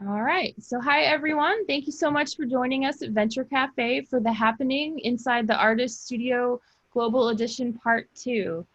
All right. So hi, everyone. Thank you so much for joining us at Venture Cafe for the happening inside the Artist Studio Global Edition Part 2.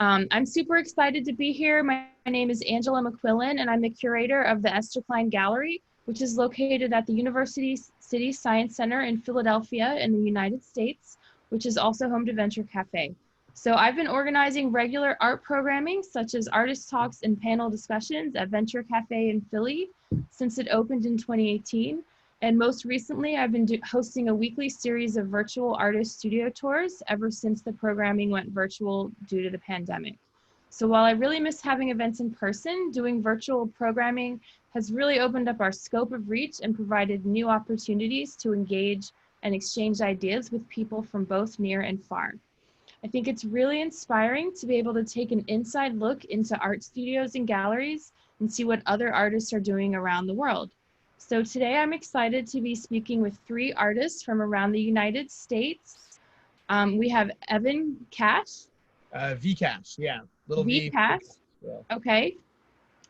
I'm super excited to be here. My name is Angela McQuillen, and I'm the curator of the Esther Klein Gallery, which is located at the University City Science Center in Philadelphia in the United States, which is also home to Venture Cafe. So I've been organizing regular art programming, such as artist talks and panel discussions at Venture Cafe in Philly since it opened in 2018. And most recently, I've been hosting a weekly series of virtual artist studio tours ever since the programming went virtual due to the pandemic. So while I really miss having events in person, doing virtual programming has really opened up our scope of reach and provided new opportunities to engage and exchange ideas with people from both near and far. I think it's really inspiring to be able to take an inside look into art studios and galleries and see what other artists are doing around the world. So today I'm excited to be speaking with 3 artists from around the United States. We have V.Kash. V.Kash, yeah. Little V. V.Kash, Yeah. okay.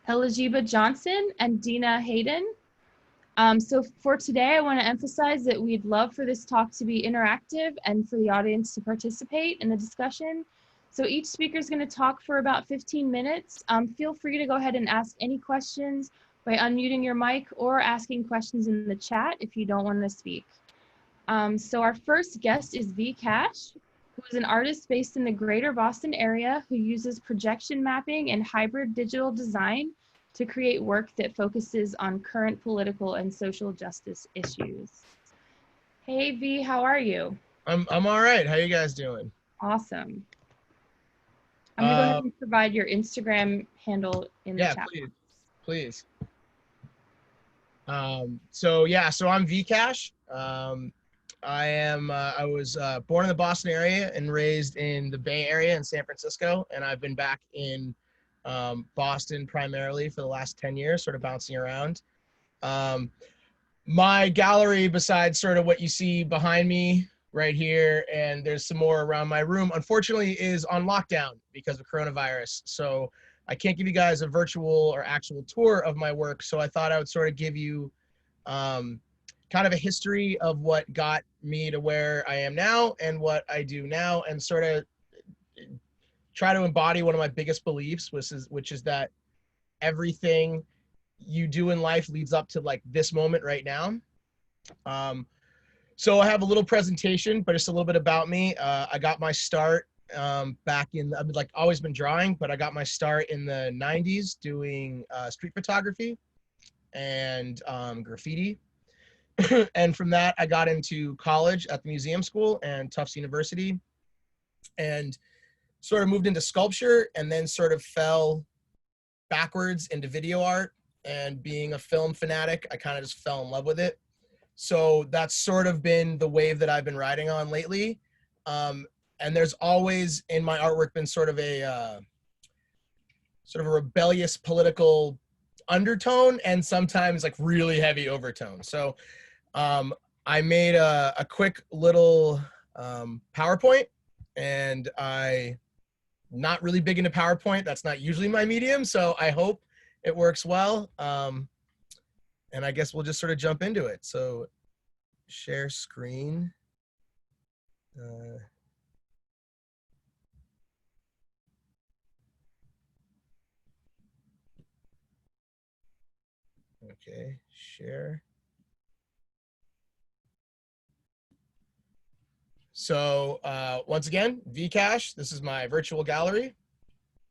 Elisheba Johnson and Dina Hayden. So for today, I want to emphasize that we'd love for this talk to be interactive and for the audience to participate in the discussion. So each speaker is going to talk for about 15 minutes. Feel free to go ahead and ask any questions by unmuting your mic or asking questions in the chat if you don't want to speak. So our first guest is V.Kash, who is an artist based in the greater Boston area who uses projection mapping and hybrid digital design to create work that focuses on current political and social justice issues. Hey V, how are you? I'm all right. How you guys doing? Awesome. I'm gonna go ahead and provide your Instagram handle in the chat. Yeah, please. So I'm V.Kash. I was born in the Boston area and raised in the Bay Area in San Francisco, and I've been back in Boston primarily for the last 10 years, sort of bouncing around. My gallery, besides sort of what you see behind me right here, and there's some more around my room, unfortunately is on lockdown because of coronavirus. So I can't give you guys a virtual or actual tour of my work. So I thought I would sort of give you kind of a history of what got me to where I am now and what I do now, and sort of try to embody one of my biggest beliefs, which is that everything you do in life leads up to like this moment right now. So I have a little presentation, but it's a little bit about me. I got my start back in, I've like always been drawing, but I got my start in the 90s doing street photography and graffiti. And from that, I got into college at the museum school and Tufts University, and sort of moved into sculpture, and then sort of fell backwards into video art. And being a film fanatic, I kind of just fell in love with it. So that's sort of been the wave that I've been riding on lately. And there's always in my artwork been sort of a rebellious political undertone, and sometimes like really heavy overtone. So I made a quick little PowerPoint, and I not really big into PowerPoint. That's not usually my medium, so I hope it works well. And I guess we'll just sort of jump into it. So share screen. Okay, share. So once again, V.Kash, this is my virtual gallery.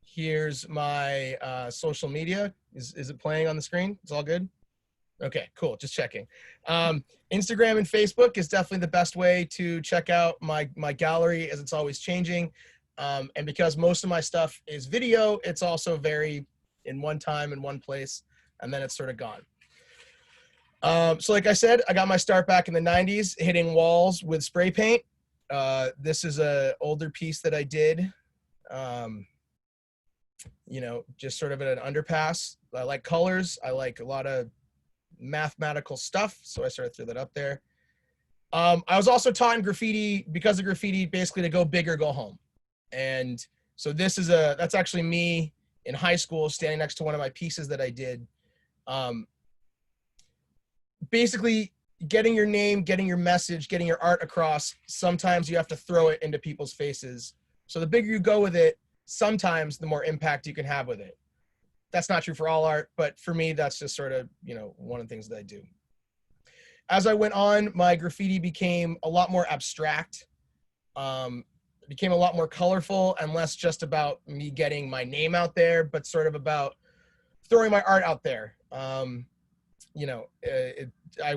Here's my social media. Is it playing on the screen? It's all good? Okay, cool, just checking. Instagram and Facebook is definitely the best way to check out my gallery, as it's always changing. And because most of my stuff is video, it's also very in one time in one place, and then it's sort of gone. So like I said, I got my start back in the 90s hitting walls with spray paint. This is an older piece that I did, you know, just sort of at an underpass. I like colors. I like a lot of mathematical stuff, so I sort of threw that up there. I was also taught in graffiti, because of graffiti, basically to go big or go home. And so this is that's actually me in high school standing next to one of my pieces that I did. basically getting your name, getting your message, getting your art across, sometimes you have to throw it into people's faces. So the bigger you go with it, sometimes the more impact you can have with it. That's not true for all art, but for me, that's just sort of, you know, one of the things that I do. As I went on, my graffiti became a lot more abstract, became a lot more colorful and less just about me getting my name out there, but sort of about throwing my art out there. You know, I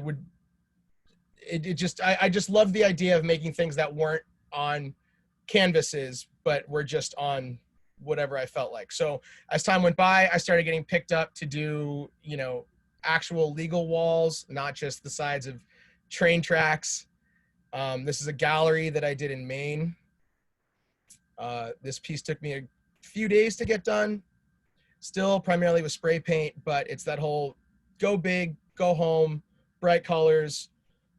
just love the idea of making things that weren't on canvases, but were just on whatever I felt like. So as time went by, I started getting picked up to do, you know, actual legal walls, not just the sides of train tracks. This is a gallery that I did in Maine. This piece took me a few days to get done, still primarily with spray paint, but it's that whole go big, go home, bright colors,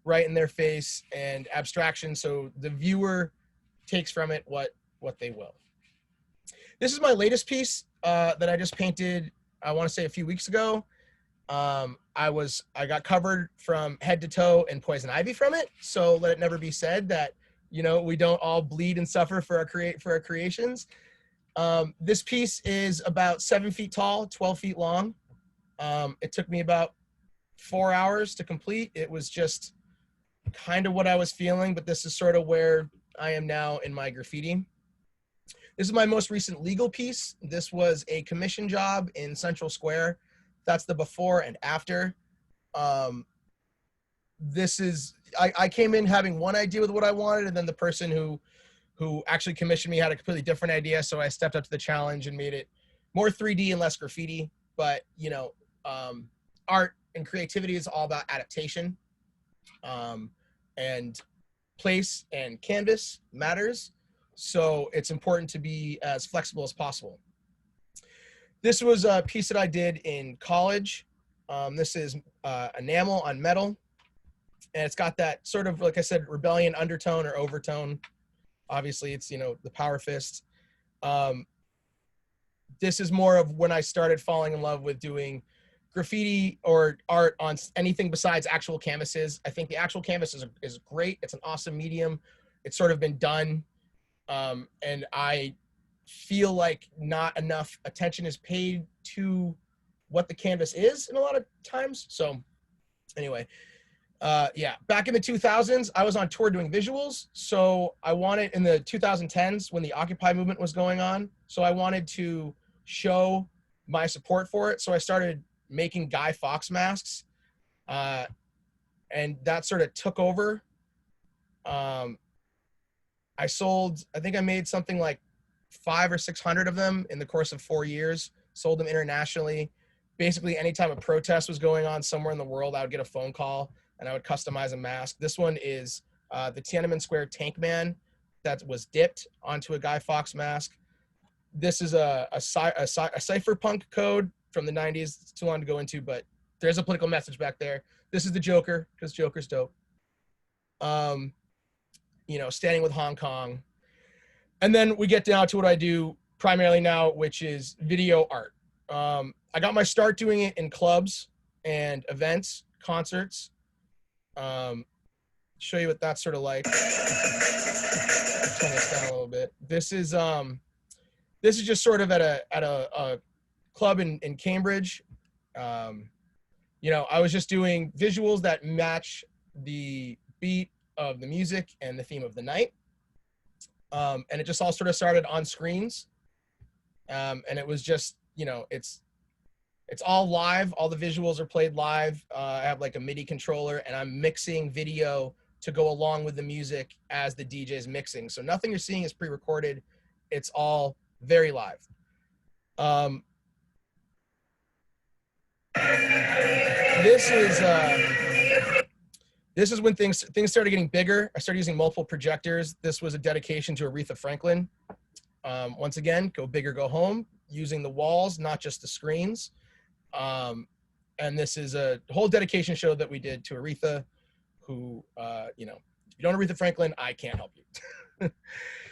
right in their face, and abstraction, so the viewer takes from it what they will. This is my latest piece that I just painted, I want to say a few weeks ago. I got covered from head to toe in poison ivy from it, so let it never be said that, you know, we don't all bleed and suffer for our creations. This piece is about 7 feet tall, 12 feet long. It took me about 4 hours to complete. It was just kind of what I was feeling, but this is sort of where I am now in my graffiti. This is my most recent legal piece. This was a commission job in Central Square. That's the before and after. This is, I came in having one idea with what I wanted, and then the person who actually commissioned me had a completely different idea, so I stepped up to the challenge and made it more 3D and less graffiti. But, you know, art and creativity is all about adaptation. And place and canvas matters, so it's important to be as flexible as possible. This was a piece that I did in college. This is enamel on metal, and it's got that sort of, like I said, rebellion undertone or overtone. Obviously, it's, you know, the power fist. This is more of when I started falling in love with doing graffiti or art on anything besides actual canvases. I think the actual canvas is great. It's an awesome medium. It's sort of been done. And I feel like not enough attention is paid to what the canvas is in a lot of times. So anyway, yeah, back in the 2000s, I was on tour doing visuals. So I wanted, in the 2010s, when the Occupy movement was going on, so I wanted to show my support for it. So I started making Guy Fawkes masks, and that sort of took over. I think I made something like 500 or 600 of them in the course of 4 years, sold them internationally. Basically, anytime a protest was going on somewhere in the world, I would get a phone call and I would customize a mask. This one is the Tiananmen Square tank man that was dipped onto a Guy Fawkes mask. This is a cypherpunk code from the 90s. It's too long to go into, but there's a political message back there. This is the Joker, because Joker's dope. You know, standing with Hong Kong. And then we get down to what I do primarily now, which is video art. I got my start doing it in clubs and events, concerts. Show you what that's sort of like. Turn this down a little bit. This is just sort of at a club in Cambridge. You know, I was just doing visuals that match the beat of the music and the theme of the night. And it just all sort of started on screens. And it was just, you know, it's all live. All the visuals are played live. I have like a MIDI controller, and I'm mixing video to go along with the music as the DJ is mixing. So nothing you're seeing is pre-recorded. It's all very live. This is when things started getting bigger. I started using multiple projectors. This was a dedication to Aretha Franklin. Once again, go big or go home, using the walls, not just the screens. And this is a whole dedication show that we did to Aretha, who, you know, if you don't know Aretha Franklin, I can't help you.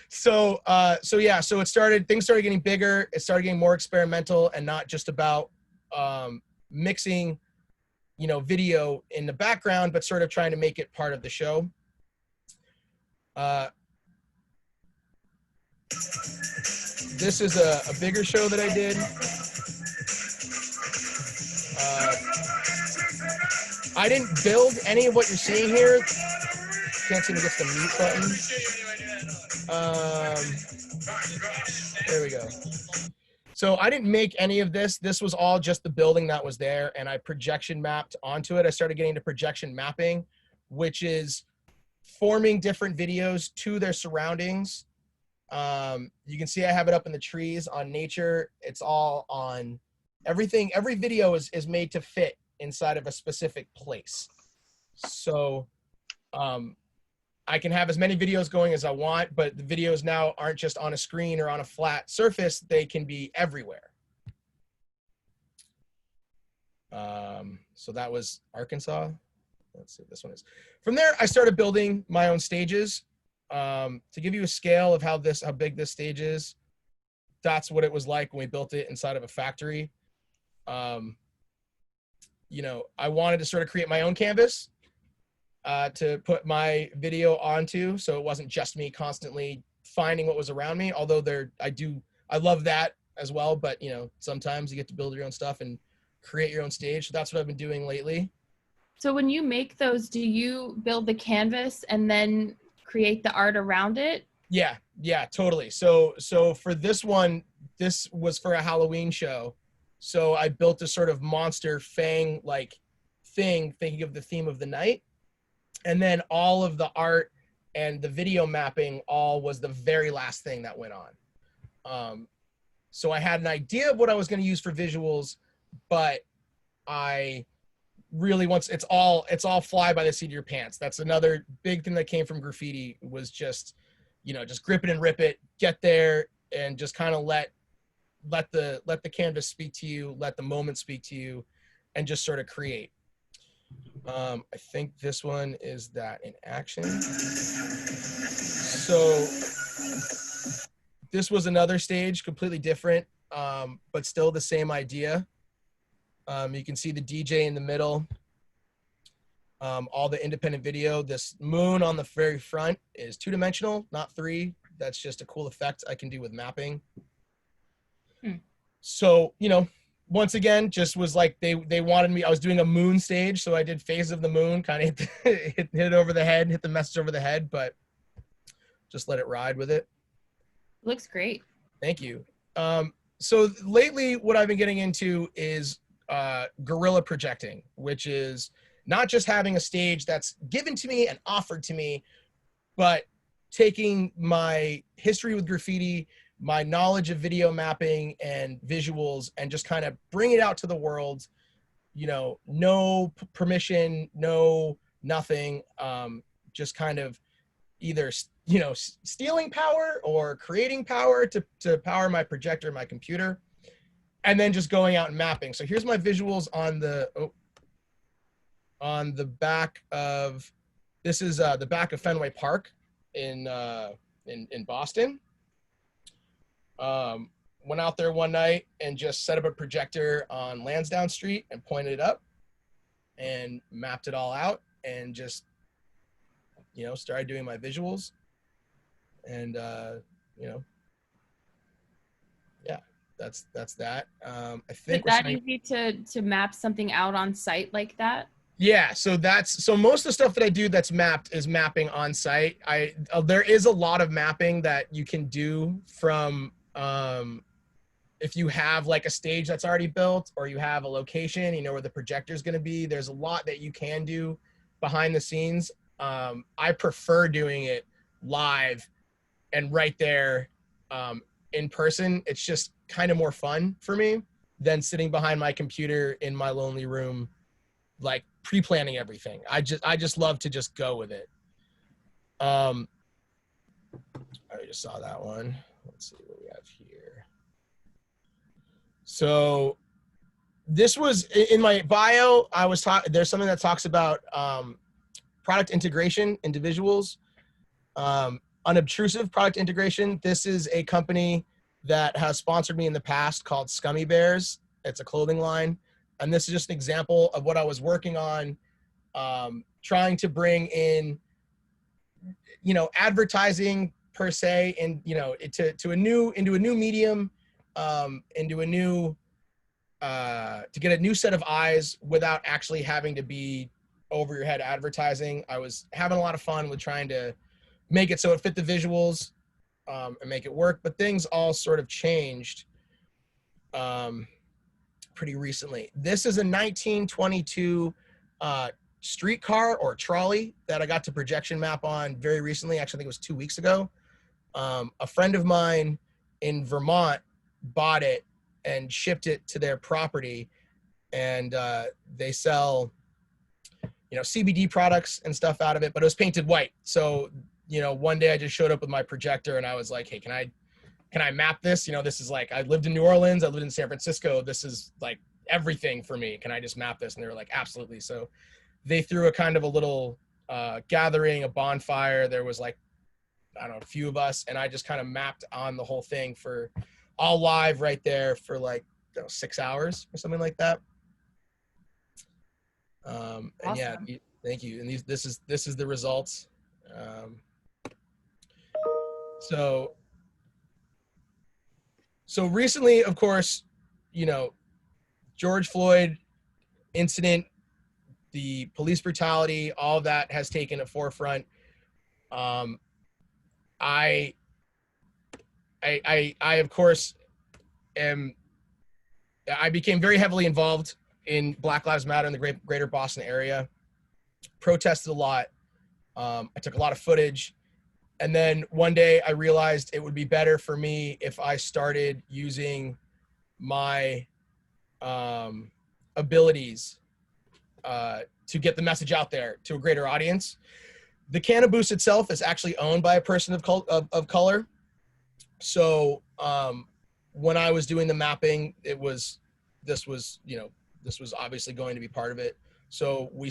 So yeah, so things started getting bigger. It started getting more experimental and not just about mixing you know, video in the background, but sort of trying to make it part of the show. This is a bigger show that I did. I didn't build any of what you're seeing here. Can't seem to get the mute button. There we go. So I didn't make any of this. This was all just the building that was there, and I projection mapped onto it. I started getting into projection mapping, which is forming different videos to their surroundings. You can see I have it up in the trees on nature. It's all on everything. Every video is made to fit inside of a specific place. So I can have as many videos going as I want, but the videos now aren't just on a screen or on a flat surface. They can be everywhere. So that was Arkansas. Let's see what this one is. From there, I started building my own stages. To give you a scale of how big this stage is, that's what it was like when we built it inside of a factory. You know, I wanted to sort of create my own canvas to put my video onto, so it wasn't just me constantly finding what was around me. Although I love that as well, but you know, sometimes you get to build your own stuff and create your own stage. So that's what I've been doing lately. So when you make those, do you build the canvas and then create the art around it? Yeah, totally. So for this one, this was for a Halloween show. So I built a sort of monster fang-like thing, thinking of the theme of the night. And then all of the art and the video mapping all was the very last thing that went on. So I had an idea of what I was going to use for visuals, but I really it's all fly by the seat of your pants. That's another big thing that came from graffiti, was just, you know, just grip it and rip it, get there and just kind of let the canvas speak to you, let the moment speak to you, and just sort of create. I think this one is that in action. So this was another stage, completely different, but still the same idea. You can see the DJ in the middle, all the independent video. This moon on the very front is 2-dimensional, not 3. That's just a cool effect I can do with mapping. So, you know, once again, just was like they wanted me. I was doing a moon stage, so I did phase of the moon, kind of hit it over the head, hit the message over the head, but just let it ride with it. Looks great. Thank you. So lately, what I've been getting into is guerrilla projecting, which is not just having a stage that's given to me and offered to me, but taking my history with graffiti, my knowledge of video mapping and visuals, and just kind of bring it out to the world. You know, no permission, no nothing, just kind of either, you know, stealing power or creating power to power my projector, my computer, and then just going out and mapping. So here's my visuals on the back of, this is the back of Fenway Park in Boston. Went out there one night and just set up a projector on Lansdowne Street and pointed it up and mapped it all out and just, you know, started doing my visuals. And, you know, yeah, that's that. I think is that easy to map something out on site like that? Yeah, so most of the stuff that I do that's mapped is mapping on site. There is a lot of mapping that you can do from, if you have like a stage that's already built, or you have a location, you know, where the projector is going to be. There's a lot that you can do behind the scenes. I prefer doing it live and right there in person. It's just kind of more fun for me than sitting behind my computer in my lonely room, like pre-planning everything. I just love to just go with it. I just saw that one. Let's see what we have here. So this was in my bio. There's something that talks about product integration, individuals, unobtrusive product integration. This is a company that has sponsored me in the past called Scummy Bears. It's a clothing line. And this is just an example of what I was working on, trying to bring in, advertising per se, and, into a new medium, into a new, to get a new set of eyes without actually having to be over your head advertising. I was having a lot of fun with trying to make it so it fit the visuals, and make it work, but things all sort of changed pretty recently. This is a 1922 streetcar or trolley that I got to projection map on very recently. Actually, I think it was 2 weeks ago. A friend of mine in Vermont bought it and shipped it to their property, and they sell, CBD products and stuff out of it, but it was painted white. So, one day I just showed up with my projector and I was like, hey, can I map this? This is like, I lived in New Orleans, I lived in San Francisco. This is like everything for me. Can I just map this? And they were like, absolutely. So they threw a kind of a little gathering, a bonfire. There was like, I don't know, a few of us, and I just kind of mapped on the whole thing for all live right there for like 6 hours or something like that. And awesome. Yeah, thank you. And this is the results. So recently, of course, George Floyd incident, the police brutality, all of that has taken a forefront. I of course I became very heavily involved in Black Lives Matter in the greater Boston area, protested a lot. I took a lot of footage. And then one day I realized it would be better for me if I started using my abilities to get the message out there to a greater audience. The Cannabis itself is actually owned by a person of color. So when I was doing the mapping, this was obviously going to be part of it. So I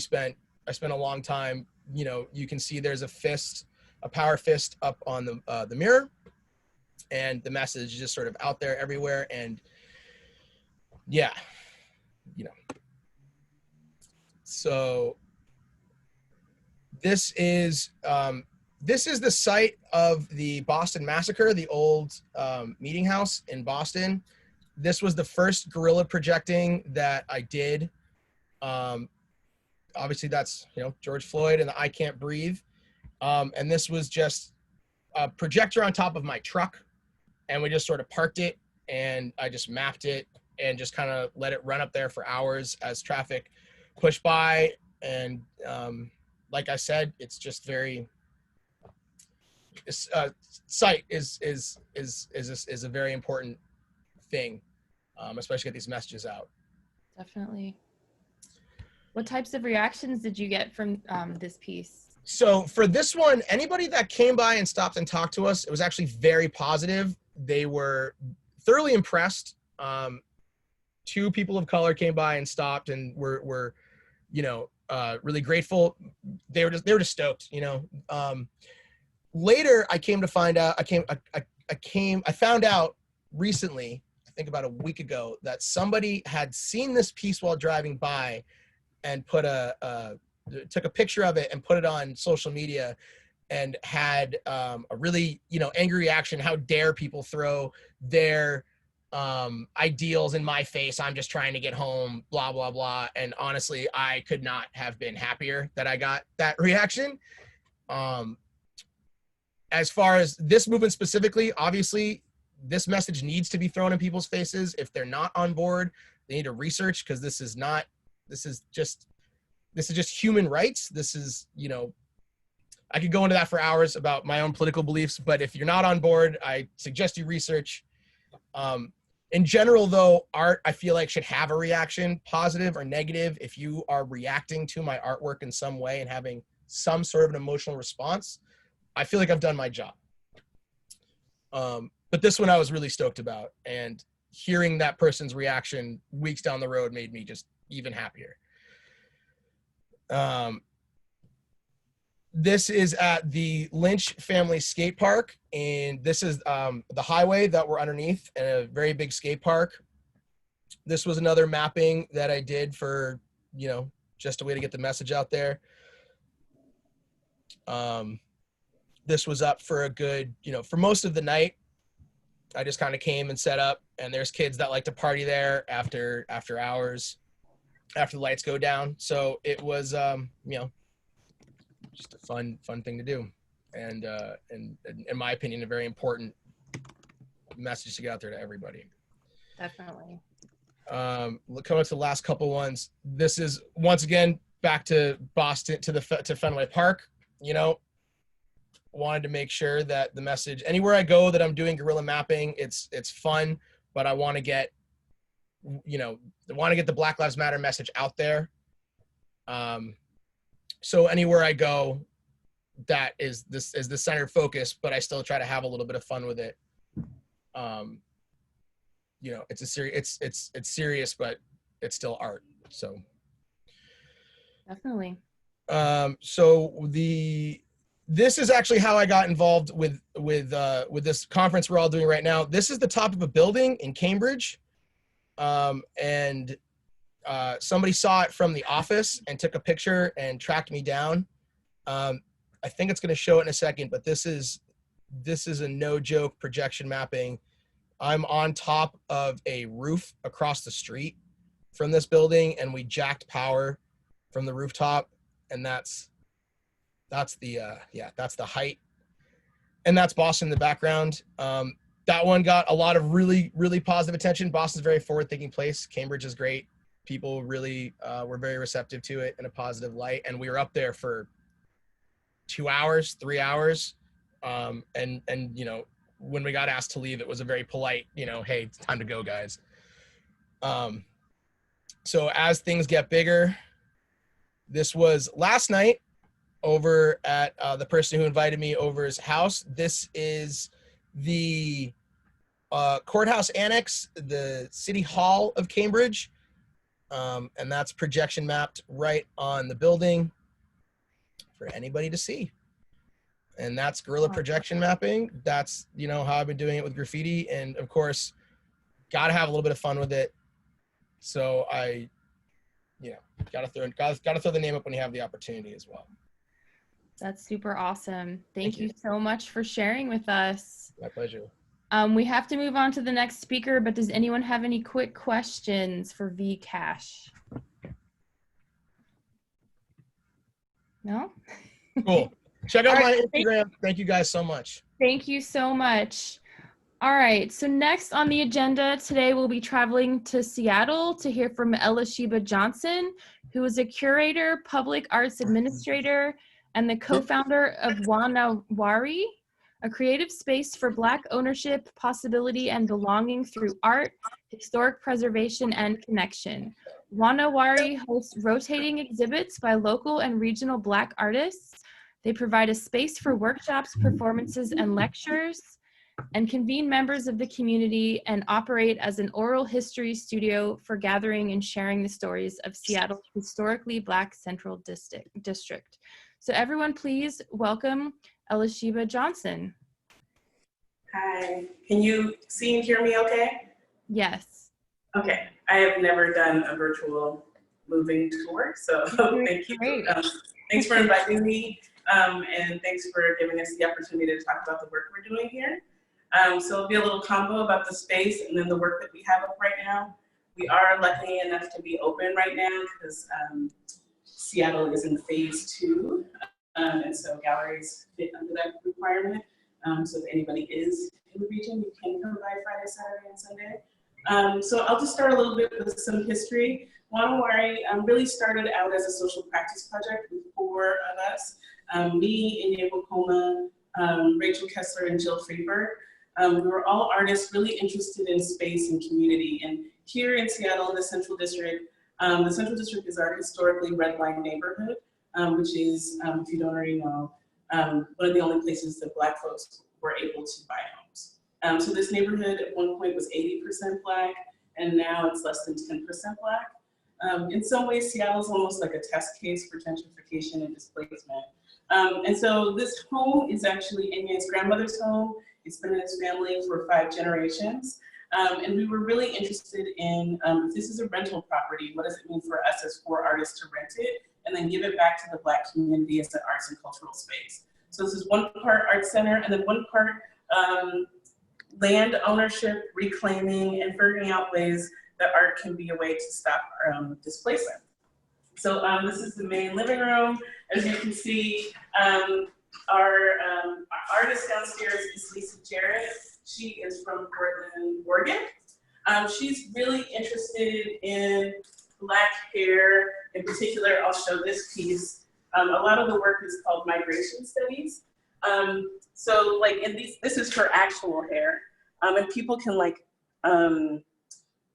spent a long time, you can see there's a power fist up on the mirror, and the message is just sort of out there everywhere. And yeah, so this is the site of the Boston Massacre, the old meeting house in Boston. This was the first guerrilla projecting that I did. Obviously that's, George Floyd and the I Can't Breathe. And this was just a projector on top of my truck, and we just sort of parked it, and I just mapped it and just kind of let it run up there for hours as traffic pushed by. And like I said, it's just very, sight is a very important thing, especially get these messages out. Definitely. What types of reactions did you get from this piece? So for this one, anybody that came by and stopped and talked to us, it was actually very positive. They were thoroughly impressed. 2 people of color came by and stopped and were really grateful. They were just stoked, Later, I came to find out, I found out recently, I think about a week ago, that somebody had seen this piece while driving by and took a picture of it and put it on social media, and had a really, angry reaction. How dare people throw their ideals in my face? I'm just trying to get home, blah, blah, blah. And honestly, I could not have been happier that I got that reaction. As far as this movement specifically, obviously, this message needs to be thrown in people's faces. If they're not on board, they need to research, because this is just human rights. This is, I could go into that for hours about my own political beliefs, but if you're not on board, I suggest you research. In general, though, art, I feel like, should have a reaction, positive or negative. If you are reacting to my artwork in some way and having some sort of an emotional response, I feel like I've done my job. But this one I was really stoked about, and hearing that person's reaction weeks down the road made me just even happier. This is at the Lynch Family Skate Park, and this is the highway that we're underneath, and a very big skate park. This was another mapping that I did for, you know, just a way to get the message out there. This was up for a good, you know, for most of the night. I just kind of came and set up, and there's kids that like to party there after hours, after the lights go down. So it was, you know, just a fun thing to do. And in my opinion, a very important message to get out there to everybody. Definitely. Coming up to the last couple ones. This is once again back to Boston, to Fenway Park. You know, wanted to make sure that the message anywhere I go that I'm doing guerrilla mapping, it's fun, but I want to get, you know, the Black Lives Matter message out there. So anywhere I go, that is the center focus, but I still try to have a little bit of fun with it. You know, it's serious, but it's still art. So Definitely. So this is actually how I got involved with this conference we're all doing right now. This is the top of a building in Cambridge, and somebody saw it from the office and took a picture and tracked me down. I think it's going to show it in a second, but this is a no joke projection mapping. I'm on top of a roof across the street from this building, and we jacked power from the rooftop, and that's the height, and that's Boston in the background. That one got a lot of really positive attention. Boston's a very forward-thinking place. Cambridge is great. People really were very receptive to it in a positive light, and we were up there for 2 hours, 3 hours, and you know, when we got asked to leave, it was a very polite, you know, hey, it's time to go, guys. So as things get bigger, this was last night over at the person who invited me over's house. This is the courthouse annex, the City Hall of Cambridge, and that's projection mapped right on the building for anybody to see. And that's guerrilla projection mapping. That's, you know, how I've been doing it with graffiti, and of course, got to have a little bit of fun with it. So I, you know, gotta throw the name up when you have the opportunity as well. That's super awesome. Thank you so much for sharing with us. My pleasure. We have to move on to the next speaker, but does anyone have any quick questions for V.Kash? No? Cool. Check out my Instagram. Thank you guys so much. Thank you so much. All right, so next on the agenda today, we'll be traveling to Seattle to hear from Elisheba Johnson, who is a curator, public arts administrator, and the co-founder of WaNaWari, a creative space for Black ownership, possibility, and belonging through art, historic preservation, and connection. WaNaWari hosts rotating exhibits by local and regional Black artists. They provide a space for workshops, performances, and lectures, and convene members of the community and operate as an oral history studio for gathering and sharing the stories of Seattle's historically Black Central District. So everyone, please welcome Elisheba Johnson. Hi, can you see and hear me okay? Yes. Okay, I have never done a virtual moving tour, so thank you. Thanks for inviting me, and thanks for giving us the opportunity to talk about the work we're doing here. So it'll be a little combo about the space and then the work that we have up right now. We are lucky enough to be open right now because Seattle is in phase 2, and so galleries fit under that requirement. So if anybody is in the region, you can come by Friday, Saturday, and Sunday. So I'll just start a little bit with some history. WaNaWari really started out as a social practice project with 4 of us. Me, Inye Bokoma, Rachel Kessler, and Jill Freeberg. We were all artists really interested in space and community. And here in Seattle, in the Central District is our historically red line neighborhood, which is, if you don't already know, one of the only places that Black folks were able to buy homes. So this neighborhood at one point was 80% Black, and now it's less than 10% Black. In some ways, Seattle is almost like a test case for gentrification and displacement. And so this home is actually Inye's grandmother's home. It's been in his family for 5 generations. And we were really interested in, if this is a rental property, what does it mean for us as 4 artists to rent it and then give it back to the Black community as an arts and cultural space. So this is one part art center and then one part land ownership, reclaiming, and figuring out ways that art can be a way to stop displacement. So this is the main living room. As you can see, our artist downstairs is Lisa Jarrett. She is from Portland, Oregon. She's really interested in Black hair. In particular, I'll show this piece. A lot of the work is called migration studies. So like in these, this is her actual hair. And people can like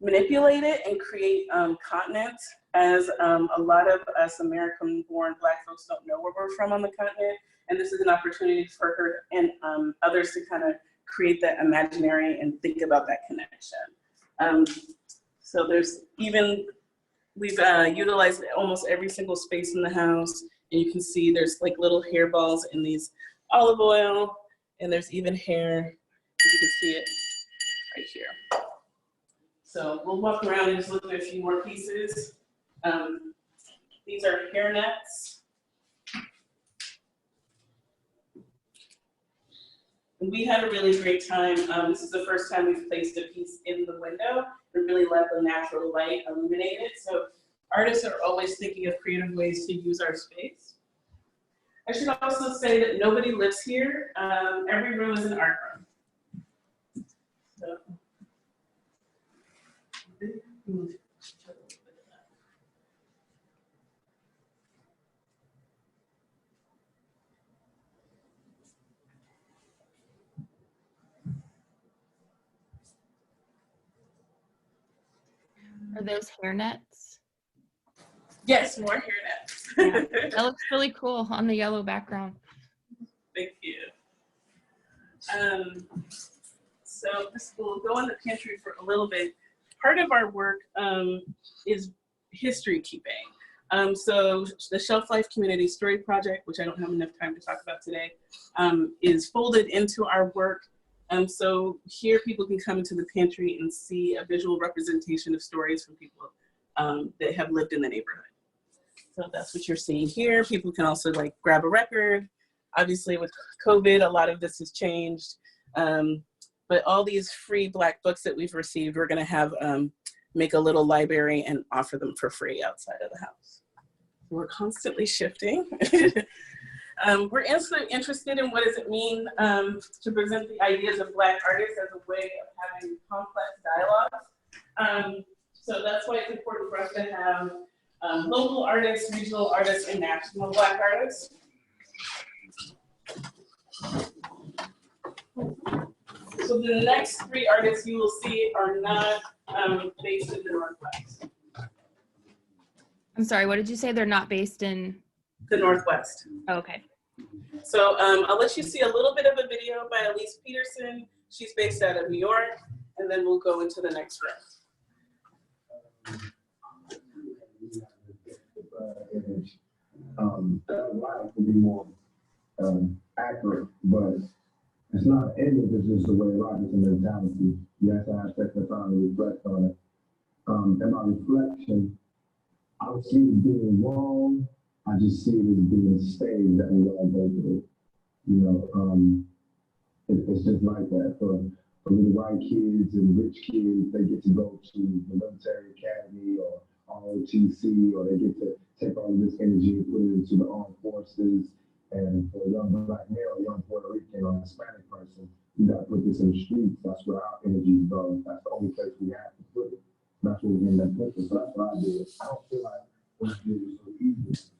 manipulate it and create continent, as a lot of us American-born Black folks don't know where we're from on the continent. And this is an opportunity for her and others to kind of create that imaginary and think about that connection. So there's even, we've utilized almost every single space in the house. And you can see there's like little hair balls in these olive oil, and there's even hair. You can see it right here. So we'll walk around and just look at a few more pieces. These are hair nets. And we had a really great time. This is the first time we've placed a piece in the window and really let the natural light illuminate it. So artists are always thinking of creative ways to use our space. I should also say that nobody lives here. Every room is an art room. So. Are those hair nets? Yes, more hair nets. Yeah, that looks really cool on the yellow background. Thank you. So this will go in the pantry for a little bit. Part of our work is history keeping. So the Shelf Life Community Story Project, which I don't have enough time to talk about today, is folded into our work. So here people can come into the pantry and see a visual representation of stories from people that have lived in the neighborhood. So that's what you're seeing here. People can also like grab a record. Obviously with COVID, a lot of this has changed. But all these free Black books that we've received, we're gonna have make a little library and offer them for free outside of the house. We're constantly shifting. We're interested in what does it mean to present the ideas of Black artists as a way of having complex dialogues. So that's why it's important for us to have local artists, regional artists, and national Black artists. So the next 3 artists you will see are not based in the Northwest. I'm sorry, what did you say? They're not based in? The Northwest. Oh, okay. So I'll let you see a little bit of a video by Elise Peterson. She's based out of New York, and then we'll go into the next room. Life to be more accurate, but it's not an image, it's just the way of life, it's a mentality. You have to have second time to reflect on it. And my reflection, I don't see it being wrong, I just see it as being a stage that we all go through. You know, it's just like that. For little white kids and rich kids, they get to go to the military academy or ROTC, or they get to take all of this energy and put it into the armed forces. And for a young Black male, a young Puerto Rican or Hispanic person, you got to put this in the streets. That's where our energy goes. That's the only place we have to put it. That's what we end up with. So that's what I did. I don't feel like what I did was so easy.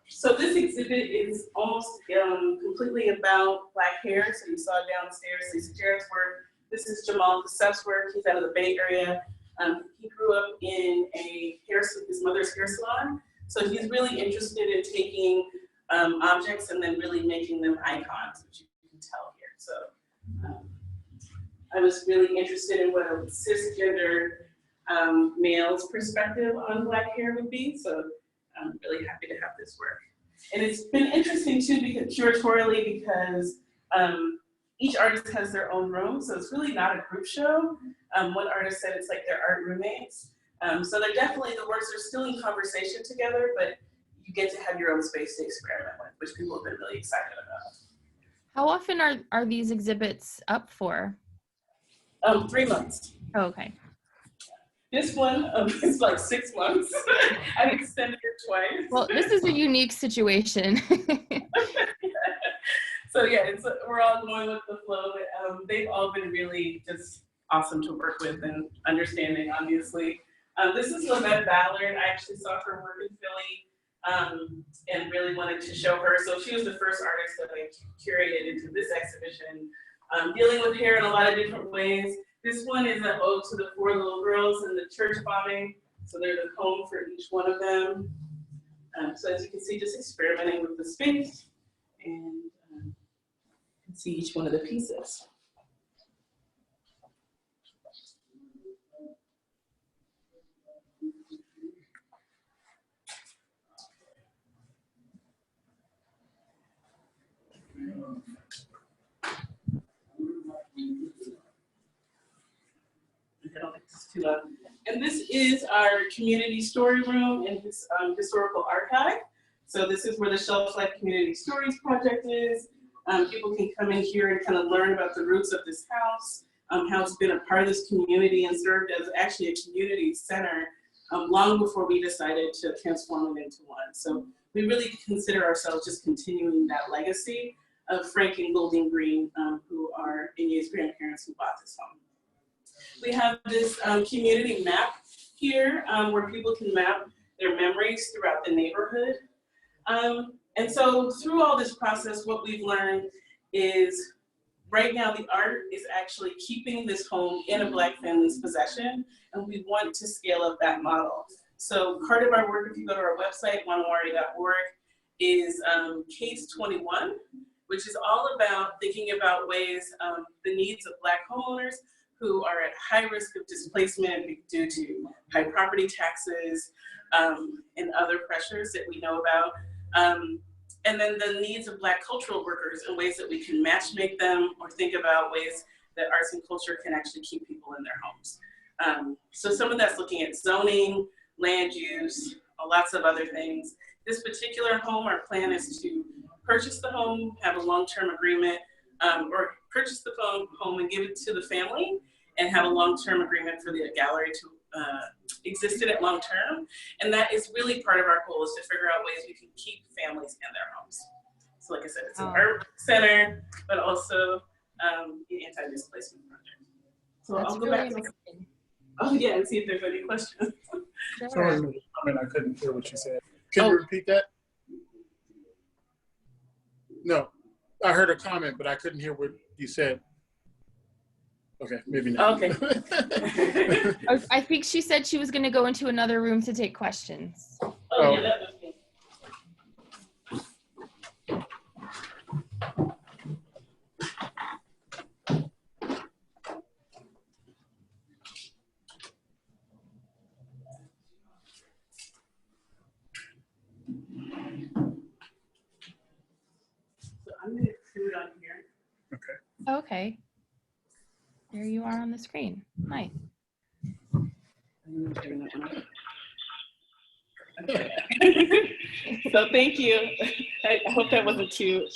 So this exhibit is almost completely about Black hair. So you saw downstairs Lisa Jarrett's work. This is Jamal Kasef's work. He's out of the Bay Area. He grew up in his mother's hair salon. So he's really interested in taking objects and then really making them icons, which you can tell here. So I was really interested in what a cisgender male's perspective on Black hair would be. So I'm really happy to have this work. And it's been interesting too, because curatorially, because each artist has their own room, so it's really not a group show. One artist said it's like their art roommates. So they're definitely, the works are still in conversation together, but you get to have your own space to experiment with, which people have been really excited about. How often are these exhibits up for? 3 months. Oh, okay. This one is like 6 months. I extended it twice. Well, this is a unique situation. So yeah, we're all going with the flow. They've all been really just awesome to work with and understanding, obviously. This is Lynette Ballard. I actually saw her work in Philly and really wanted to show her. So she was the first artist that I curated into this exhibition, dealing with hair in a lot of different ways. This one is an ode to the 4 little girls in the church bombing. So there's a poem for each one of them. So as you can see, just experimenting with the space, and you can see each one of the pieces. I don't think this is too loud. And this is our community story room in this historical archive. So this is where the Shelf Life Community Stories Project is. People can come in here and kind of learn about the roots of this house, how it's been a part of this community and served as actually a community center long before we decided to transform it into one. So we really consider ourselves just continuing that legacy of Frank and Goldie Green, who are Inye's grandparents who bought this home. We have this community map here where people can map their memories throughout the neighborhood. And so through all this process, what we've learned is right now the art is actually keeping this home in a Black family's possession, and we want to scale up that model. So part of our work, if you go to our website, WaNaWari.org, is Case 21, which is all about thinking about ways, the needs of Black homeowners who are at high risk of displacement due to high property taxes and other pressures that we know about. And then the needs of Black cultural workers and ways that we can match make them or think about ways that arts and culture can actually keep people in their homes. So some of that's looking at zoning, land use, lots of other things. This particular home, our plan is to purchase the home, have a long-term agreement, or purchase the home and give it to the family and have a long-term agreement for the gallery to exist in it long-term. And that is really part of our goal, is to figure out ways we can keep families in their homes. So like I said, it's an art center, but also an anti-displacement project. So That's I'll go really back to and see if there's any questions. Sure. Sorry, I couldn't hear what you said. Can you repeat that? No, I heard a comment, but I couldn't hear what you said. Okay, maybe not. Okay. I think she said she was going to go into another room to take questions. Oh, yeah, that was me. So I'm going to do it on here. Okay. Okay. There you are on the screen. Nice. So thank you. I hope that wasn't too,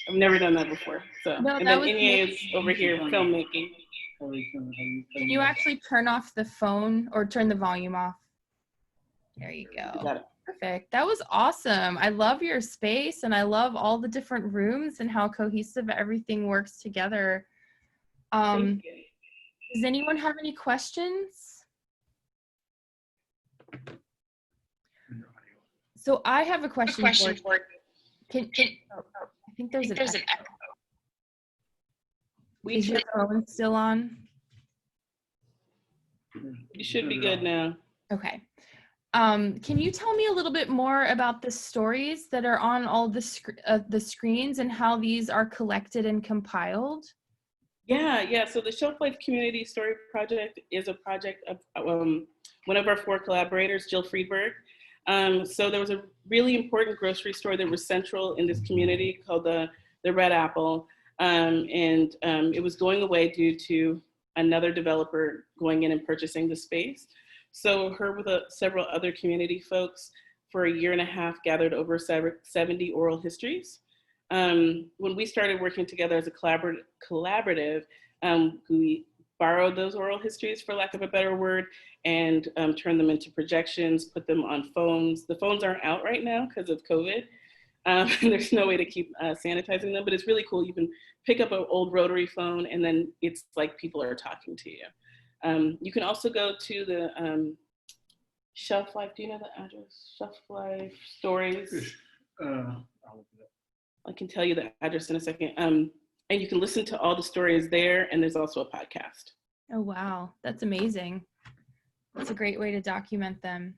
I've never done that before. So, No, and that then was Inye is over here filmmaking. Can you actually turn off the phone or turn the volume off? There you go. Got it. Perfect. That was awesome. I love your space and I love all the different rooms and how cohesive everything works together. Thank you. Does anyone have any questions? So I have a question for you. I think there's an echo. Is your phone still on? You should be good now. Okay. Can you tell me a little bit more about the stories that are on all the screens and how these are collected and compiled? Yeah. So the Shelf Life Community Story Project is a project of one of our 4 collaborators, Jill Friedberg. So there was a really important grocery store that was central in this community called the Red Apple. It was going away due to another developer going in and purchasing the space. So her with several other community folks for a year and a half gathered over 70 oral histories. When we started working together as a collaborative, we borrowed those oral histories, for lack of a better word, and turned them into projections, put them on phones. The phones aren't out right now because of COVID. There's no way to keep sanitizing them, but it's really cool. You can pick up an old rotary phone and then it's like people are talking to you. You can also go to the Shelf Life, do you know the address? Shelf Life Stories. I can tell you the address in a second. And you can listen to all the stories there, and there's also a podcast. Oh, wow. That's amazing. That's a great way to document them.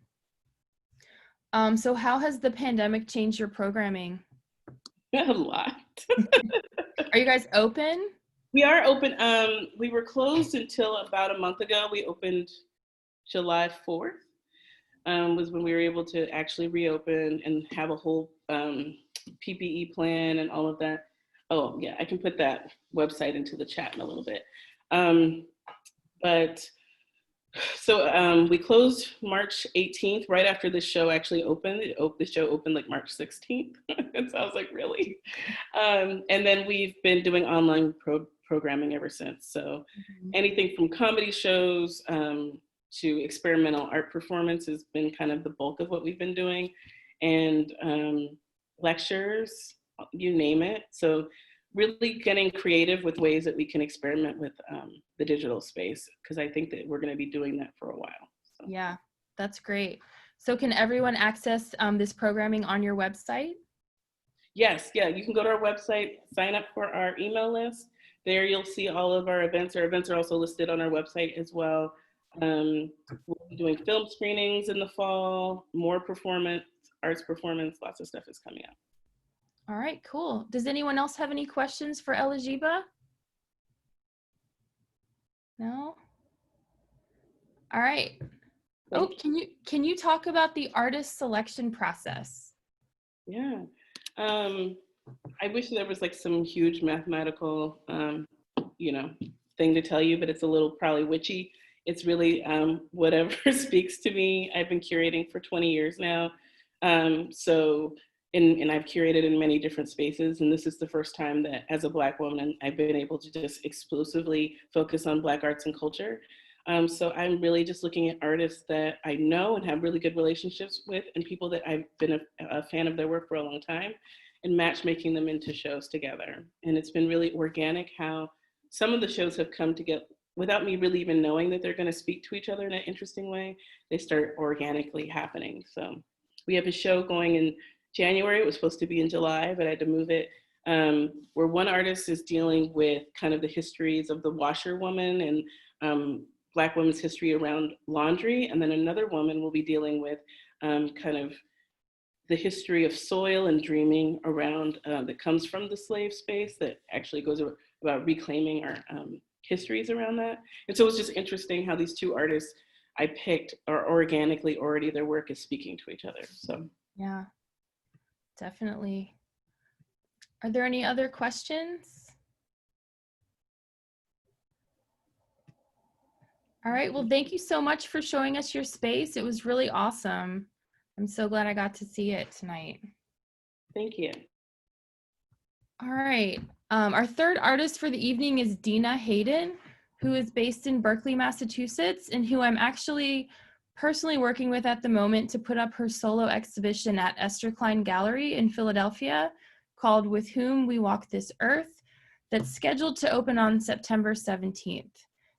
So how has the pandemic changed your programming? A lot. Are you guys open? We are open. We were closed until about a month ago. We opened July 4th, was when we were able to actually reopen and have a whole PPE plan and all of that. Oh yeah, I can put that website into the chat in a little bit. We closed March 18th, right after this show actually opened. The show opened like March 16th. And so I was like, really? And then we've been doing online programming ever since. So anything from comedy shows to experimental art performance has been kind of the bulk of what we've been doing. And lectures, you name it. So really getting creative with ways that we can experiment with the digital space, because I think that we're going to be doing that for a while. So. Yeah, that's great. So can everyone access this programming on your website? Yes, yeah, you can go to our website, sign up for our email list. There you'll see all of our events. Our events are also listed on our website as well. We'll be doing film screenings in the fall, more performance, arts performance, lots of stuff is coming up. All right, cool. Does anyone else have any questions for Elisheba? No? All right. Oh, can you talk about the artist selection process? Yeah. I wish there was like some huge mathematical, thing to tell you, but it's a little probably witchy. It's really whatever speaks to me. I've been curating for 20 years now. And I've curated in many different spaces. And this is the first time that as a Black woman, I've been able to just exclusively focus on Black arts and culture. So I'm really just looking at artists that I know and have really good relationships with, and people that I've been a fan of their work for a long time, and matchmaking them into shows together. And it's been really organic how some of the shows have come together without me really even knowing that they're gonna speak to each other in an interesting way. They start organically happening. So we have a show going in January. It was supposed to be in July, but I had to move it, where one artist is dealing with kind of the histories of the washerwoman and Black women's history around laundry. And then another woman will be dealing with kind of the history of soil and dreaming around that comes from the slave space that actually goes about reclaiming our histories around that. And so it's just interesting how these two artists I picked are organically already, their work is speaking to each other. So yeah, definitely. Are there any other questions? All right, well, thank you so much for showing us your space. It was really awesome. I'm so glad I got to see it tonight. Thank you. All right, our third artist for the evening is Dina Hayden, who is based in Berkeley, Massachusetts, and who I'm actually personally working with at the moment to put up her solo exhibition at Esther Klein Gallery in Philadelphia called With Whom We Walk This Earth, that's scheduled to open on September 17th.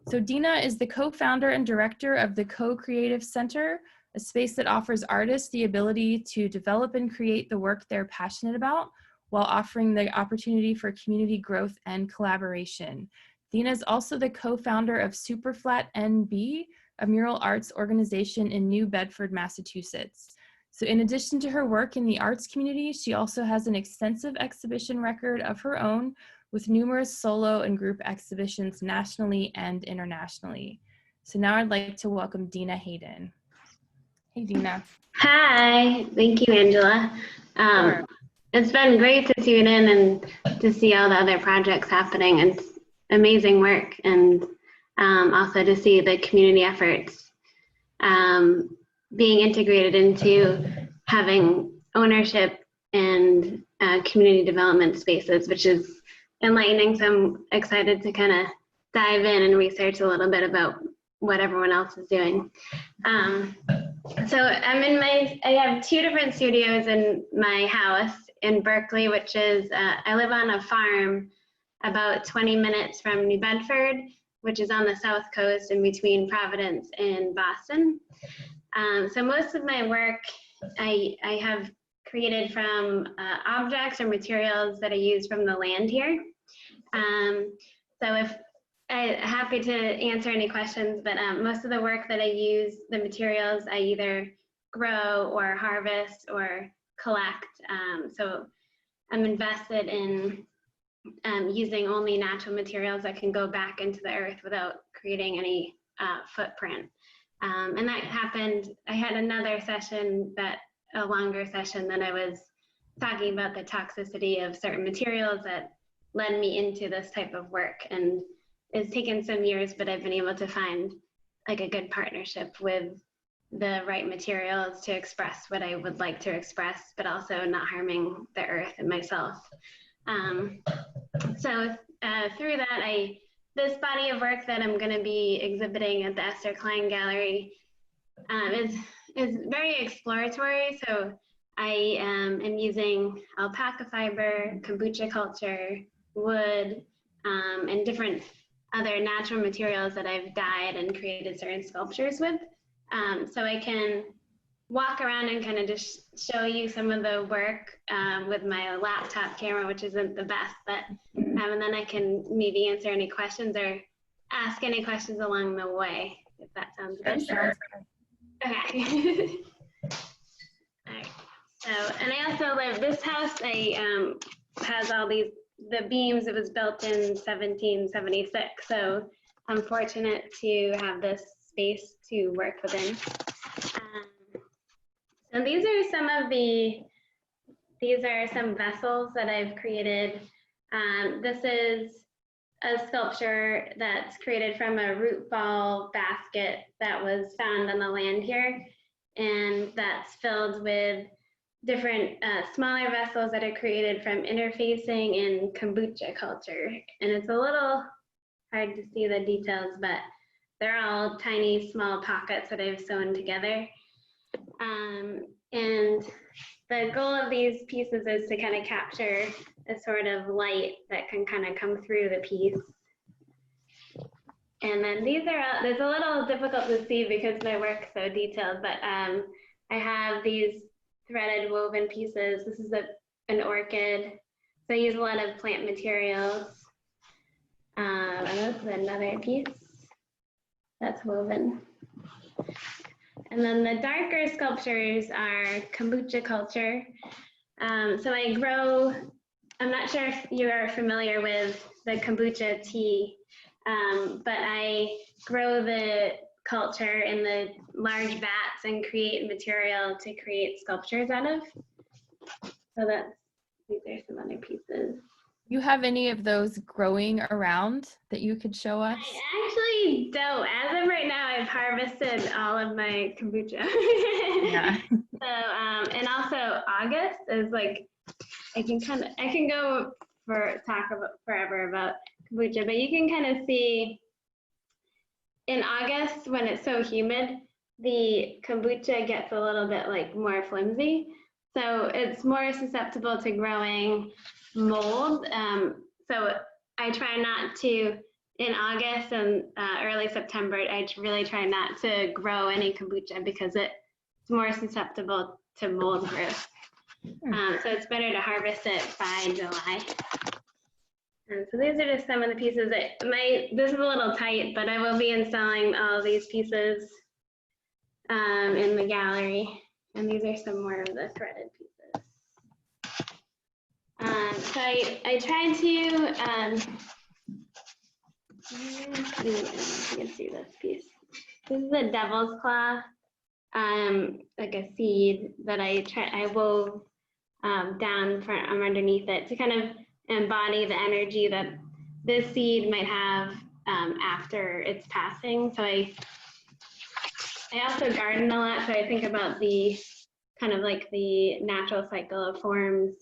So Dina is the co-founder and director of the Co-Creative Center, a space that offers artists the ability to develop and create the work they're passionate about while offering the opportunity for community growth and collaboration. Dina is also the co-founder of Superflat NB, a mural arts organization in New Bedford, Massachusetts. So in addition to her work in the arts community, she also has an extensive exhibition record of her own with numerous solo and group exhibitions nationally and internationally. So now I'd like to welcome Dina Hayden. Hey, Dina. Hi, thank you, Angela. Sure. it's been great to tune in and to see all the other projects happening. It's amazing work, and also to see the community efforts being integrated into having ownership and community development spaces, which is enlightening. So I'm excited to kind of dive in and research a little bit about what everyone else is doing. So I have 2 different studios in my house in Berkeley, which is, I live on a farm about 20 minutes from New Bedford, which is on the South Coast in between Providence and Boston. So most of my work I have created from objects or materials that I use from the land here. So if I'm happy to answer any questions, but most of the work that I use, the materials I either grow or harvest or collect. So I'm invested in using only natural materials that can go back into the earth without creating any footprint. And that happened, I had another session, a longer session, that I was talking about the toxicity of certain materials that led me into this type of work. And it's taken some years, but I've been able to find like a good partnership with the right materials to express what I would like to express, but also not harming the earth and myself. So through that, this body of work that I'm going to be exhibiting at the Esther Klein Gallery is very exploratory. So I am using alpaca fiber, kombucha culture, wood, and different other natural materials that I've dyed and created certain sculptures with. So I can walk around and kind of just show you some of the work with my laptop camera, which isn't the best, but and then I can maybe answer any questions or ask any questions along the way, if that sounds good. That sounds good. Okay. All right. So, and I also live, this house, has all the beams. It was built in 1776. So I'm fortunate to have this space to work within. And these are some vessels that I've created. This is a sculpture that's created from a root ball basket that was found on the land here. And that's filled with different smaller vessels that are created from interfacing in kombucha culture. And it's a little hard to see the details, but they're all tiny, small pockets that I've sewn together. And the goal of these pieces is to kind of capture a sort of light that can kind of come through the piece. And then these are, it's a little difficult to see because my work's so detailed, but I have these threaded woven pieces. This is an orchid. So I use a lot of plant materials. And this is another piece that's woven. And then the darker sculptures are kombucha culture. So I grow, I'm not sure if you are familiar with the kombucha tea, but I grow the culture in the large vats and create material to create sculptures out of. So these are some other pieces. You have any of those growing around that you could show us? I actually don't. As of right now, I've harvested all of my kombucha. Yeah. So, and also August is like, I can go talk about forever about kombucha, but you can kind of see in August when it's so humid, the kombucha gets a little bit like more flimsy. So it's more susceptible to growing mold. So I try not to, in August and early September, I really try not to grow any kombucha because it's more susceptible to mold growth. So it's better to harvest it by July. And so these are just some of the pieces that this is a little tight, but I will be installing all these pieces in the gallery. And these are some more of the threaded pieces. So I tried to, you can see this piece. This is a devil's claw, like a seed that I wove down from underneath it to kind of embody the energy that this seed might have after its passing. So I also garden a lot, so I think about the kind of like the natural cycle of forms,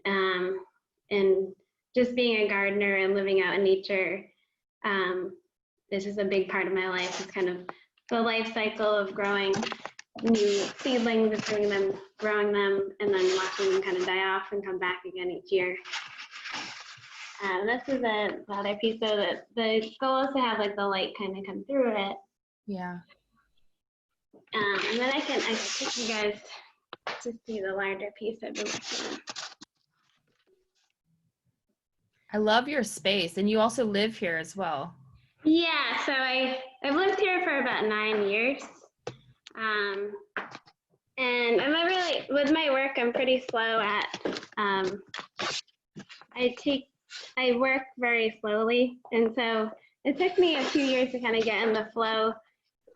and just being a gardener and living out in nature. This is a big part of my life. It's kind of the life cycle of growing new seedlings and growing them, and then watching them kind of die off and come back again each year. This is another piece, so that the goal is to have like the light kind of come through it. Yeah. And then I can take you guys to see the larger piece I've been working on. I love your space, and you also live here as well. Yeah, so I've lived here for about 9 years. And I'm not really, with my work, I'm pretty slow at, I work very slowly. And so it took me a few years to kind of get in the flow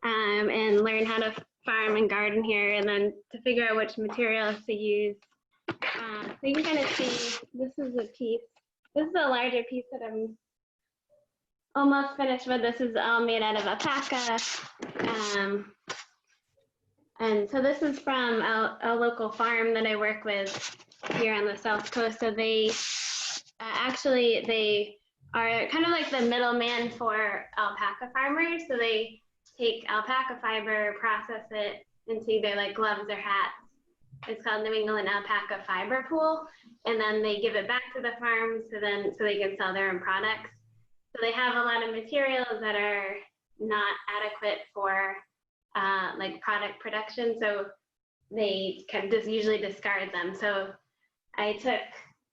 and learn how to farm and garden here, and then to figure out which materials to use. So you can kind of see, this is a piece. This is a larger piece that I'm almost finished with. This is all made out of alpaca. And so this is from a local farm that I work with here on the South Coast. So they they are kind of like the middleman for alpaca farmers. So they take alpaca fiber, process it into either like gloves or hats. It's called New England Alpaca Fiber Pool. And then they give it back to the farms so they can sell their own products. So they have a lot of materials that are not adequate for like product production. So they kind of just usually discard them. So I took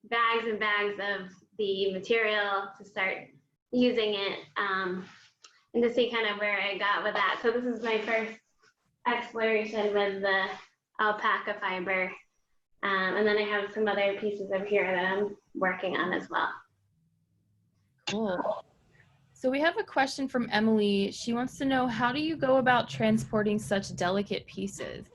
bags and bags of the material to start using it, and to see kind of where I got with that. So this is my first exploration with the alpaca fiber. And then I have some other pieces over here that I'm working on as well. Cool. So we have a question from Emily. She wants to know, how do you go about transporting such delicate pieces?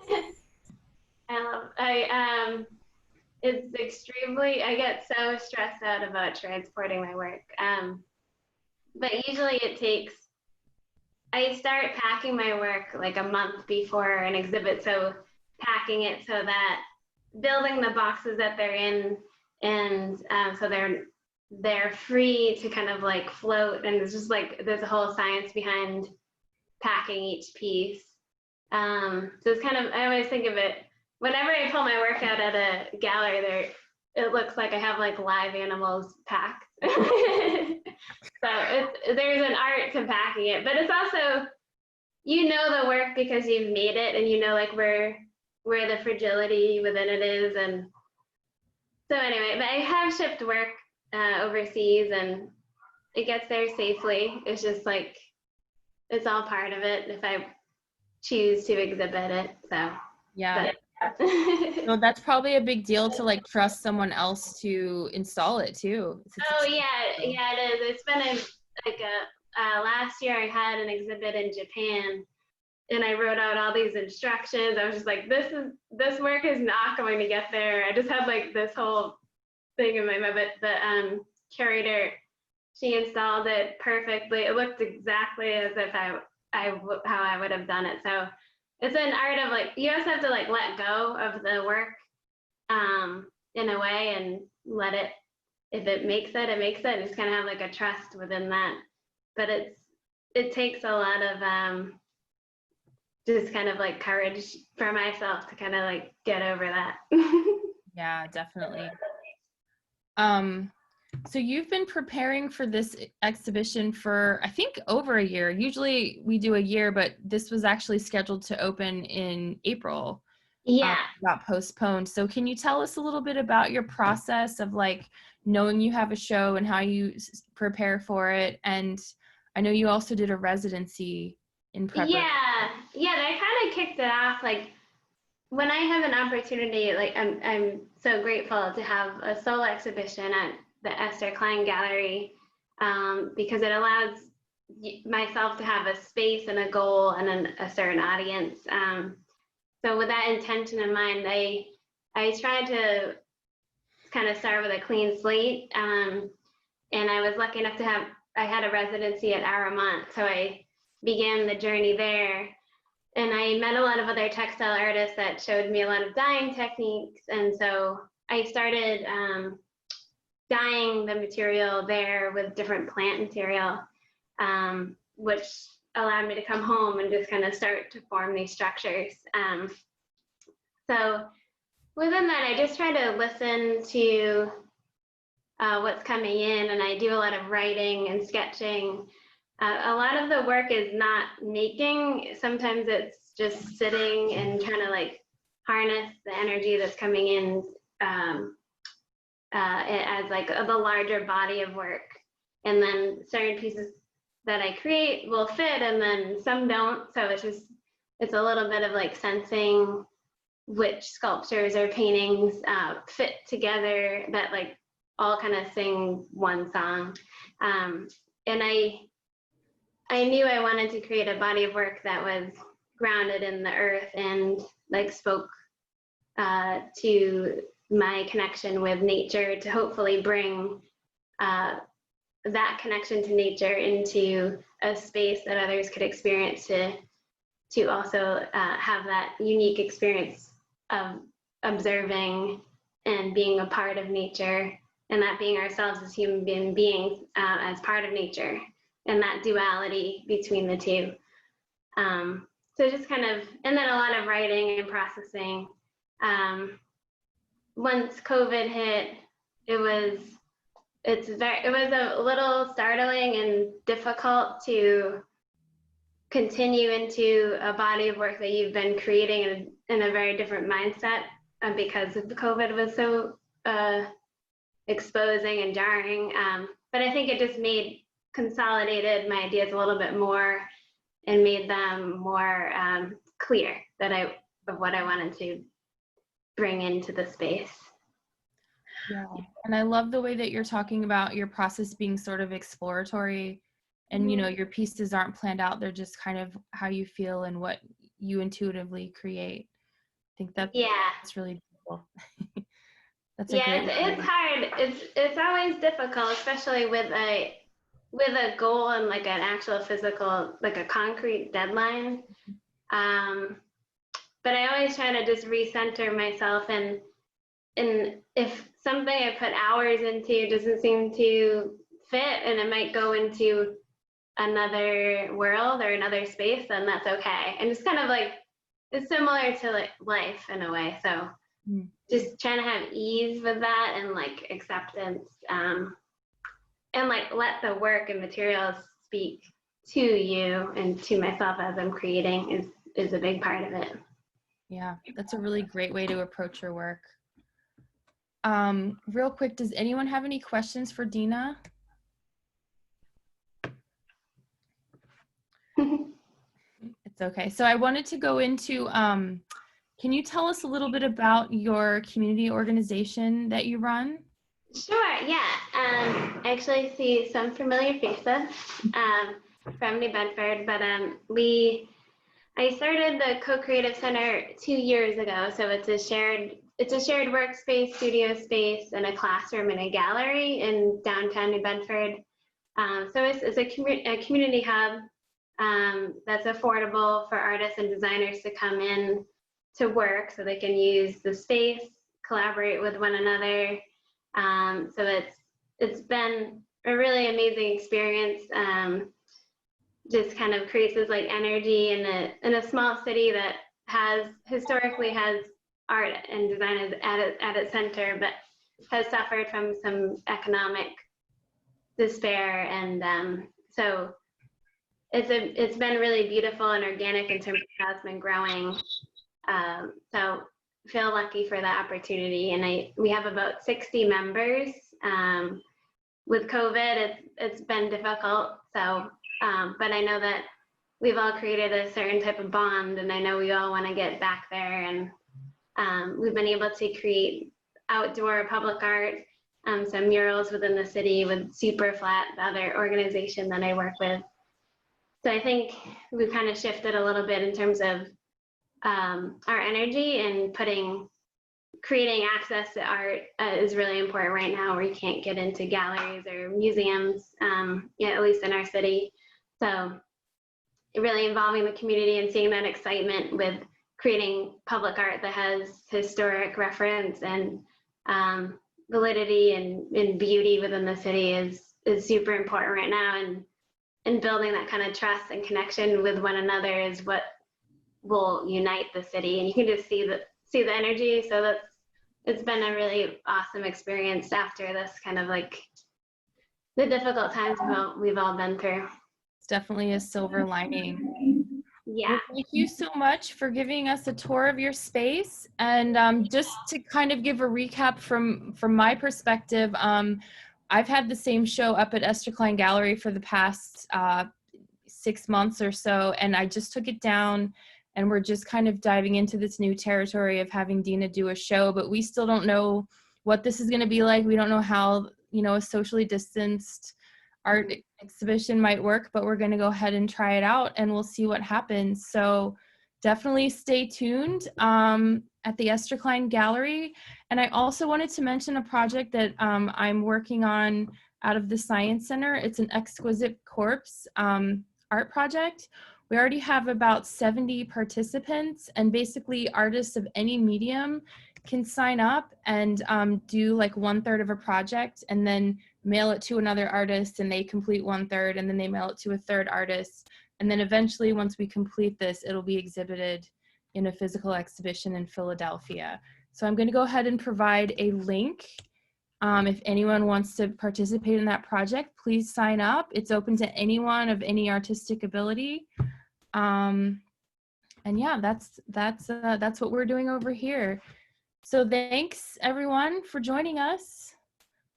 It's extremely, I get so stressed out about transporting my work. But usually it takes, I start packing my work like a month before an exhibit. So packing it so that, building the boxes that they're in, and so they're free to kind of like float. And it's just like, there's a whole science behind packing each piece. So it's kind of, I always think of it, whenever I pull my work out at a gallery, it looks like I have like live animals packed. So there's an art to packing it, but it's also, you know, the work because you've made it, and you know like where the fragility within it is. And so anyway, but I have shipped work overseas, and it gets there safely. It's just like, it's all part of it if I choose to exhibit it. So yeah. So that's probably a big deal to like trust someone else to install it too. Oh yeah, yeah, it is. It's been last year I had an exhibit in Japan, and I wrote out all these instructions. I was just like, this work is not going to get there. I just had like this whole thing in my mind, but the curator, she installed it perfectly. It looked exactly as if how I would have done it. So it's an art of like, you also have to like let go of the work in a way, and let it, if it makes it, it makes it, and just kind of have like a trust within that. But it takes a lot of just kind of like courage for myself to kind of like get over that. Yeah, definitely. So you've been preparing for this exhibition for, I think, over a year. Usually we do a year, but this was actually scheduled to open in April. Yeah. Got postponed. So can you tell us a little bit about your process of like knowing you have a show and how you prepare for it? And I know you also did a residency in preparation. Yeah, I kind of kicked it off like, when I have an opportunity, like I'm so grateful to have a solo exhibition at the Esther Klein Gallery, because it allows myself to have a space and a goal and a certain audience. So with that intention in mind, I try to kind of start with a clean slate. And I was lucky enough to I had a residency at Aramont, so I began the journey there. And I met a lot of other textile artists that showed me a lot of dyeing techniques. And so I started dyeing the material there with different plant material, which allowed me to come home and just kind of start to form these structures. So within that, I just try to listen to what's coming in, and I do a lot of writing and sketching. A lot of the work is not making. Sometimes it's just sitting and kind of like harness the energy that's coming in as like the larger body of work. And then certain pieces that I create will fit, and then some don't. So it's a little bit of like sensing which sculptures or paintings fit together that like all kind of sing one song. And I knew I wanted to create a body of work that was grounded in the earth and like spoke to my connection with nature, to hopefully bring that connection to nature into a space that others could experience, to also have that unique experience of observing and being a part of nature, and that being ourselves as human beings as part of nature, and that duality between the two. So just kind of, and then a lot of writing and processing. Once COVID hit, it was a little startling and difficult to continue into a body of work that you've been creating in a very different mindset, because of the COVID was so exposing and jarring. But I think it just consolidated my ideas a little bit more and made them more clear of what I wanted to bring into the space. Yeah, and I love the way that you're talking about your process being sort of exploratory, and you know, your pieces aren't planned out, they're just kind of how you feel and what you intuitively create. I think that's really beautiful. That's it's hard. It's always difficult, especially with a goal and like an actual physical, like a concrete deadline. But I always try to just recenter myself, and if something I put hours into doesn't seem to fit, and it might go into another world or another space, then that's okay. And it's kind of like, it's similar to like life in a way. So just trying to have ease with that, and like acceptance, and like let the work and materials speak to you and to myself as I'm creating is a big part of it. Yeah, that's a really great way to approach your work. Real quick, does anyone have any questions for Dina? It's okay. So I wanted to go into, can you tell us a little bit about your community organization that you run? Sure, yeah. I actually see some familiar faces from New Bedford, but I started the Co-Creative Center 2 years ago. So it's a shared workspace, studio space, and a classroom and a gallery in downtown New Bedford. So it's a community hub that's affordable for artists and designers to come in to work, so they can use the space, collaborate with one another. So it's been a really amazing experience. Just kind of creates this like energy in a small city that historically has art and design at its center, but has suffered from some economic despair. And so it's been really beautiful and organic in terms of how it's been growing. So feel lucky for the opportunity. And we have about 60 members. With COVID, it's been difficult. So, but I know that we've all created a certain type of bond, and I know we all want to get back there. And we've been able to create outdoor public art, some murals within the city with Super Flat, the other organization that I work with. So I think we've kind of shifted a little bit in terms of our energy and putting creating access to art is really important right now, where you can't get into galleries or museums, at least in our city. So really involving the community and seeing that excitement with creating public art that has historic reference and validity and beauty within the city is super important right now. And building that kind of trust and connection with one another is what will unite the city. And you can just see the energy. So it's been a really awesome experience after this kind of like the difficult times we've all been through. It's definitely a silver lining. Yeah. Well, thank you so much for giving us a tour of your space. And just to kind of give a recap from my perspective, I've had the same show up at Esther Klein Gallery for the past 6 months or so, and I just took it down, and we're just kind of diving into this new territory of having Dina do a show, but we still don't know what this is going to be like. We don't know how, a socially distanced art exhibition might work, but we're going to go ahead and try it out, and we'll see what happens. So definitely stay tuned at the Esther Klein Gallery. And I also wanted to mention a project that I'm working on out of the Science Center. It's an exquisite corpse art project. We already have about 70 participants, and basically artists of any medium can sign up and do like 1/3 of a project, and then mail it to another artist, and they complete 1/3, and then they mail it to a third artist. And then eventually, once we complete this, it'll be exhibited in a physical exhibition in Philadelphia. So I'm going to go ahead and provide a link. If anyone wants to participate in that project, please sign up. It's open to anyone of any artistic ability. And yeah, that's what we're doing over here. So thanks everyone for joining us.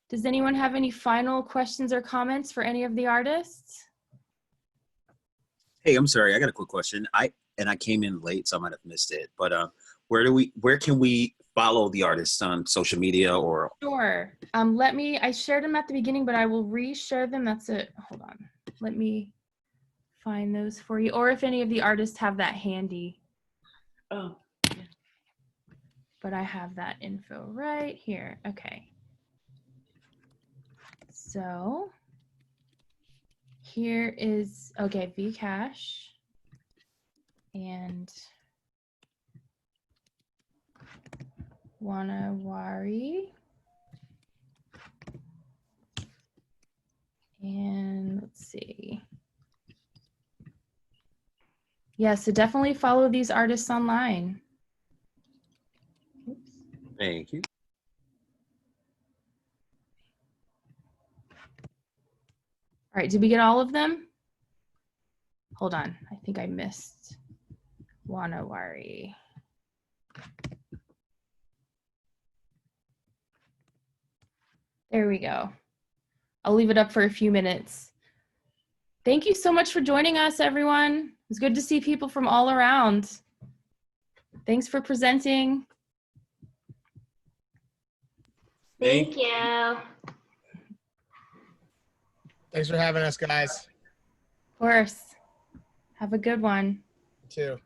Does anyone have any final questions or comments for any of the artists? Hey, I'm sorry, I got a quick question. I came in late, so I might have missed it. But where can we follow the artists on social media or? Sure. I shared them at the beginning, but I will re-share them. That's it. Hold on. Let me find those for you. Or if any of the artists have that handy. Oh. Yeah. But I have that info right here. Okay. So here is, okay, V.Kash and WaNaWari. And let's see. Yeah, so definitely follow these artists online. Oops. Thank you. All right, did we get all of them? Hold on, I think I missed WaNaWari. There we go. I'll leave it up for a few minutes. Thank you so much for joining us, everyone. It's good to see people from all around. Thanks for presenting. Thank you. Thanks for having us, guys. Of course. Have a good one. You too.